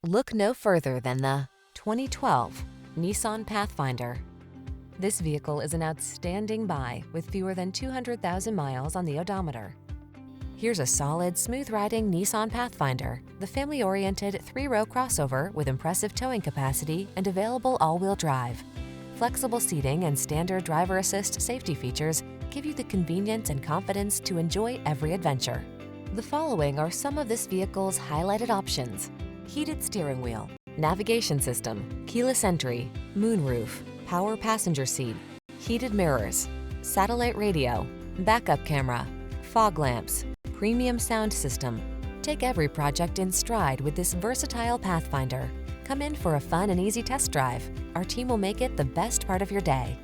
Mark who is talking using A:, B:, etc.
A: Look no further than the 2012 Nissan Pathfinder. This vehicle is an outstanding buy with fewer than 200,000 miles on the odometer. Here's a solid, smooth-riding Nissan Pathfinder, the family-oriented three-row crossover with impressive towing capacity and available all-wheel drive. Flexible seating and standard driver assist safety features give you the convenience and confidence to enjoy every adventure. The following are some of this vehicle's highlighted options: heated steering wheel, navigation system, keyless entry, moonroof, power passenger seat, heated mirrors, satellite radio, backup camera, fog lamps, premium sound system. Take every project in stride with this versatile Pathfinder. Come in for a fun and easy test drive. Our team will make it the best part of your day.